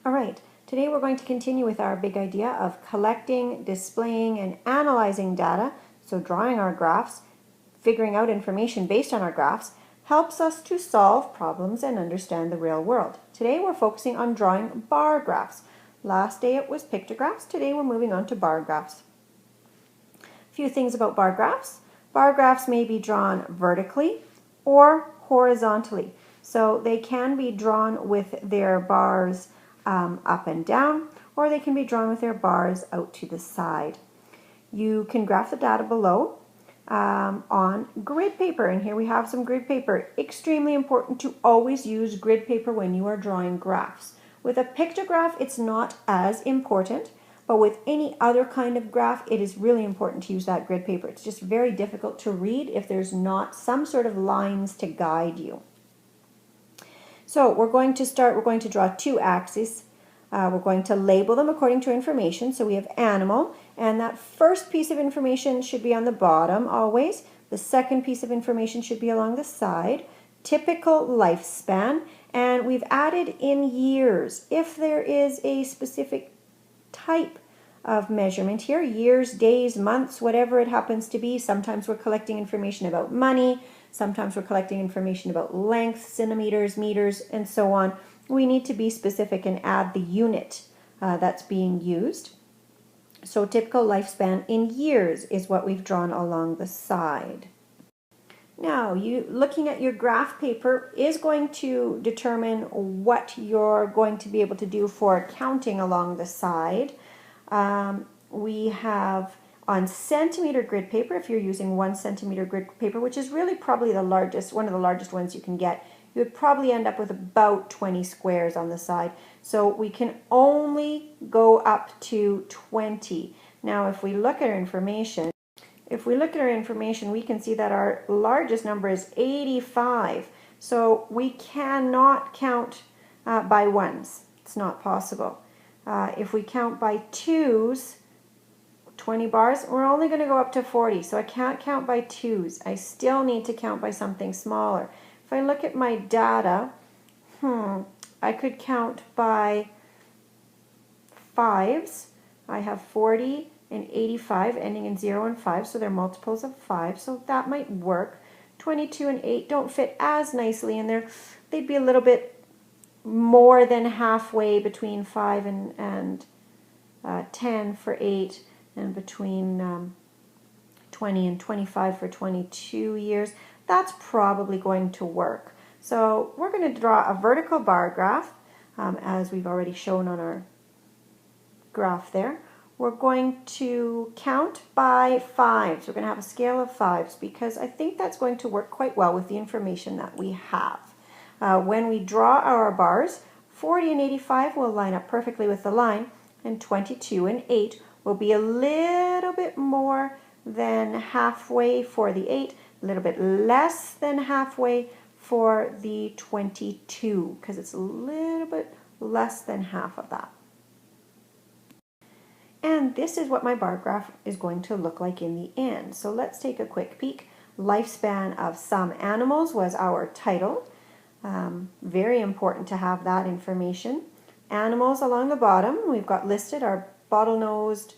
All right, today we're going to continue with our big idea of collecting, displaying, and analyzing data. So drawing our graphs, figuring out information based on our graphs, helps us to solve problems and understand the real world. Today we're focusing on drawing bar graphs. Last day it was pictographs. Today we're moving on to bar graphs. A few things about bar graphs. Bar graphs may be drawn vertically or horizontally. So they can be drawn with their bars up and down, or they can be drawn with their bars out to the side. You can graph the data below on grid paper, and here we have some grid paper. Extremely important to always use grid paper when you are drawing graphs. With a pictograph, it's not as important, but with any other kind of graph, it is really important to use that grid paper. It's just very difficult to read if there's not some sort of lines to guide you. So we're going to draw two axes. We're going to label them according to information. So we have animal, and that first piece of information should be on the bottom always. The second piece of information should be along the side. Typical lifespan, and we've added in years. If there is a specific type of measurement here, years, days, months, whatever it happens to be. Sometimes we're collecting information about money, sometimes we're collecting information about length, centimeters, meters, and so on. We need to be specific and add the unit that's being used. So typical lifespan in years is what we've drawn along the side. Now, looking at your graph paper is going to determine what you're going to be able to do for counting along the side. We have on centimeter grid paper, if you're using 1 centimeter grid paper, which is really probably the largest, one of the largest ones you can get, you would probably end up with about 20 squares on the side. So we can only go up to 20. Now, if we look at our information, we can see that our largest number is 85. So we cannot count by ones. It's not possible. If we count by twos, 20 bars, we're only going to go up to 40. So I can't count by twos. I still need to count by something smaller. If I look at my data, I could count by fives. I have 40 and 85 ending in 0 and 5, so they're multiples of 5, so that might work. 22 and 8 don't fit as nicely in there. They'd be a little bit more than halfway between 5 and 10 for 8, and between 20 and 25 for 22 years. That's probably going to work. So we're going to draw a vertical bar graph, as we've already shown on our graph there. We're going to count by fives. We're going to have a scale of fives because I think that's going to work quite well with the information that we have. When we draw our bars, 40 and 85 will line up perfectly with the line, and 22 and 8 will be a little bit more than halfway for the 8, a little bit less than halfway for the 22, because it's a little bit less than half of that. And this is what my bar graph is going to look like in the end. So let's take a quick peek. Lifespan of some animals was our title. Very important to have that information. Animals along the bottom, we've got listed our bottlenose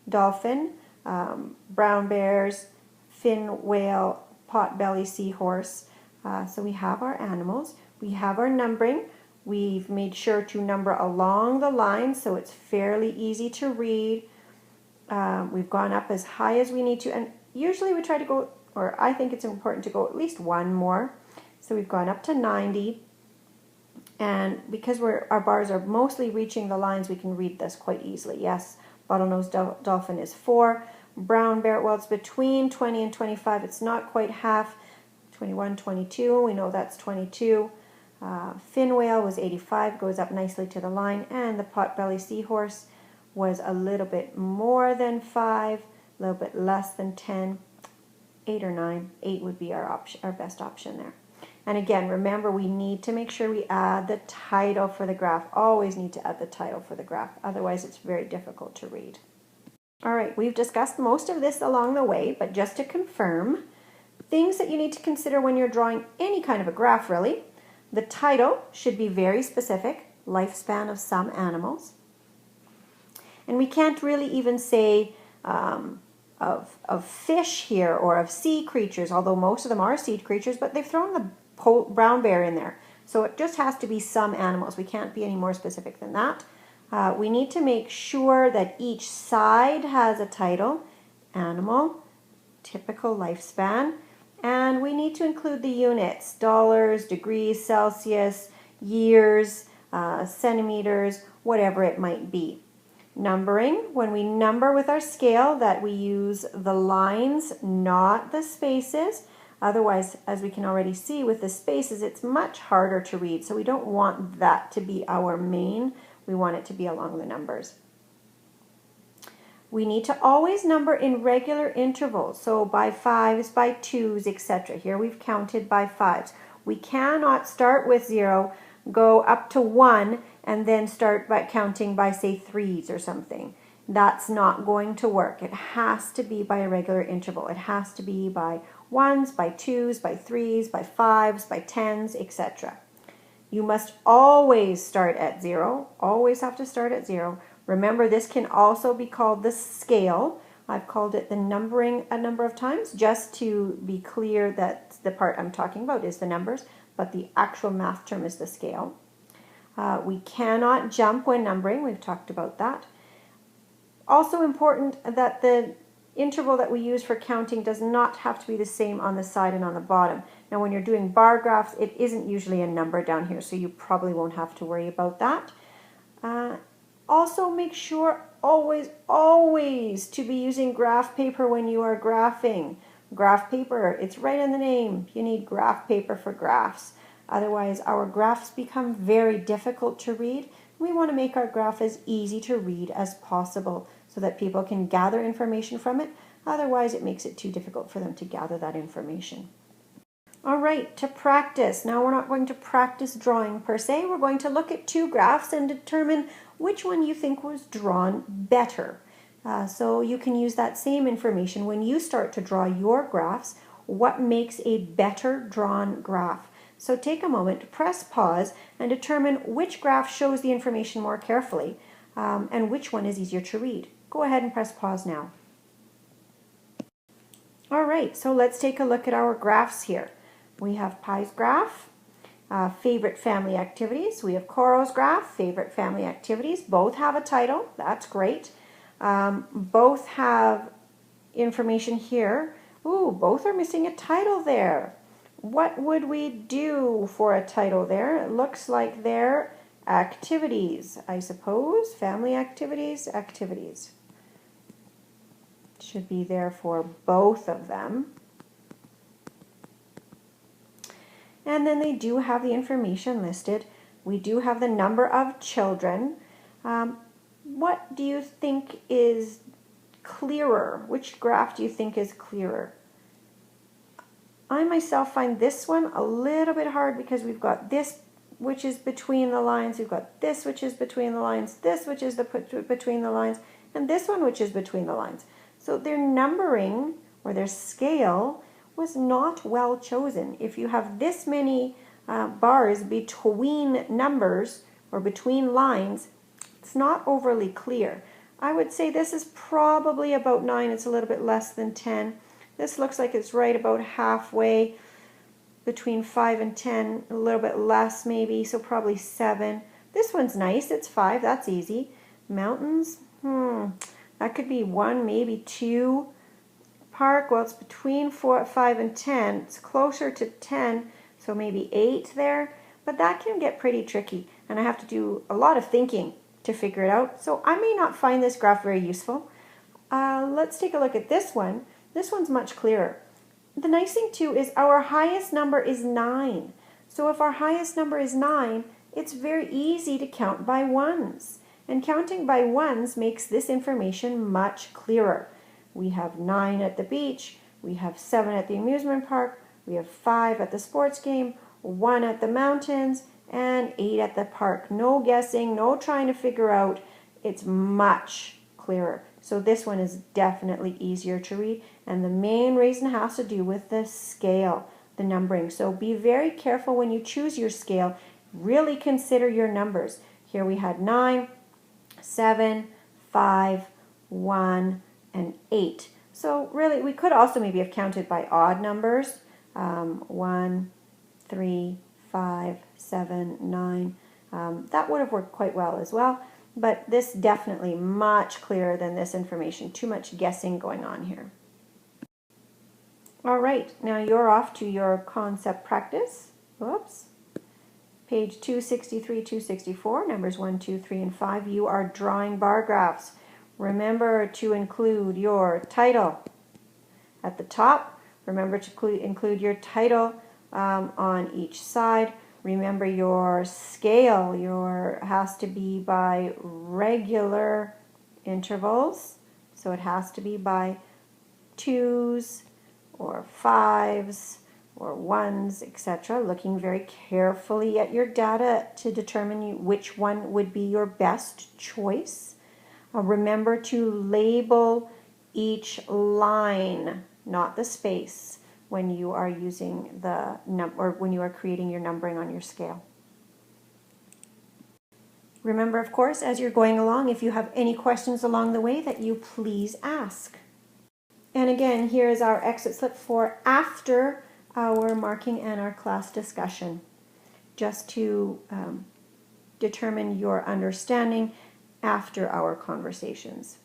dolphin, brown bears, fin whale, potbelly seahorse. So we have our animals. We have our numbering. We've made sure to number along the line so it's fairly easy to read. We've gone up as high as we need to, and usually we try to go, or I think it's important to go at least one more. So we've gone up to 90, and because our bars are mostly reaching the lines, we can read this quite easily. Yes, bottlenose dolphin is 4. Brown bear, well, it's between 20 and 25. It's not quite half. 21, 22, we know that's 22. Fin whale was 85, goes up nicely to the line, and the potbelly seahorse was a little bit more than 5, a little bit less than 10, 8 or 9. 8 would be our best option there. And again, remember, we need to make sure we add the title for the graph. Always need to add the title for the graph, otherwise it's very difficult to read. All right, we've discussed most of this along the way, but just to confirm, things that you need to consider when you're drawing any kind of a graph, really. The title should be very specific. lifespan of some animals. And we can't really even say of fish here or of sea creatures, although most of them are sea creatures, but they've thrown the brown bear in there. So it just has to be some animals. We can't be any more specific than that. We need to make sure that each side has a title, animal, typical lifespan, and we need to include the units, dollars, degrees, Celsius, years, centimeters, whatever it might be. Numbering, when we number with our scale, that we use the lines, not the spaces. Otherwise, as we can already see with the spaces, it's much harder to read. So we don't want that to be our main. We want it to be along the numbers. We need to always number in regular intervals. So by fives, by twos, etc. Here we've counted by fives. We cannot start with 0, go up to 1, and then start by counting by, say, threes or something. That's not going to work. It has to be by a regular interval. It has to be by ones, by twos, by threes, by fives, by tens, etc. You must always start at 0. Always have to start at 0. Remember, this can also be called the scale. I've called it the numbering a number of times just to be clear that the part I'm talking about is the numbers, but the actual math term is the scale. We cannot jump when numbering. We've talked about that. Also important that the interval that we use for counting does not have to be the same on the side and on the bottom. Now when you're doing bar graphs, it isn't usually a number down here, so you probably won't have to worry about that. Also make sure always to be using graph paper when you are graphing. Graph paper, it's right in the name. You need graph paper for graphs. Otherwise, our graphs become very difficult to read. We want to make our graph as easy to read as possible so that people can gather information from it. Otherwise, it makes it too difficult for them to gather that information. All right, to practice. Now we're not going to practice drawing per se. We're going to look at two graphs and determine which one you think was drawn better. So you can use that same information when you start to draw your graphs. What makes a better drawn graph? So take a moment, press pause, and determine which graph shows the information more carefully and which one is easier to read. Go ahead and press pause now. All right, so let's take a look at our graphs here. We have Pi's graph, favorite family activities. We have Coro's graph, favorite family activities. Both have a title. That's great. Both have information here. Ooh, both are missing a title there. What would we do for a title there? It looks like they're activities, I suppose. Family activities, activities. Should be there for both of them. And then they do have the information listed. We do have the number of children. What do you think is clearer? Which graph do you think is clearer? I myself find this one a little bit hard because we've got this which is between the lines, we've got this which is between the lines, this which is between the lines, and this one which is between the lines. So their numbering or their scale was not well chosen. If you have this many bars between numbers or between lines, it's not overly clear. I would say this is probably about 9. It's a little bit less than 10. This looks like it's right about halfway between 5 and 10, a little bit less maybe, so probably 7. This one's nice, it's 5, that's easy. Mountains, that could be 1, maybe 2. Park, well, it's between 4, 5, and 10. It's closer to 10, so maybe 8 there. But that can get pretty tricky, and I have to do a lot of thinking to figure it out. So I may not find this graph very useful. Let's take a look at this one. This one's much clearer. The nice thing too is our highest number is 9. So if our highest number is 9, it's very easy to count by ones. And counting by ones makes this information much clearer. We have 9 at the beach, we have 7 at the amusement park, we have 5 at the sports game, 1 at the mountains, and 8 at the park. No guessing, no trying to figure out. It's much clearer. So this one is definitely easier to read, and the main reason has to do with the scale, the numbering. So be very careful when you choose your scale. Really consider your numbers. Here we had 9, 7, 5, 1, and 8. So really, we could also maybe have counted by odd numbers. 1, 3, 5, 7, 9. That would have worked quite well as well. But this definitely much clearer than this information. Too much guessing going on here. All right, now you're off to your concept practice. Whoops. Page 263, 264, numbers 1, 2, 3, and 5. You are drawing bar graphs. Remember to include your title at the top. Remember to include your title on each side. Remember your scale. Has to be by regular intervals. So it has to be by 2s or 5s or 1s, etc. Looking very carefully at your data to determine which one would be your best choice. Remember to label each line, not the space, when you are using the or when you are creating your numbering on your scale. Remember, of course, as you're going along, if you have any questions along the way, that you please ask. And again, here is our exit slip for after our marking and our class discussion, just to determine your understanding after our conversations.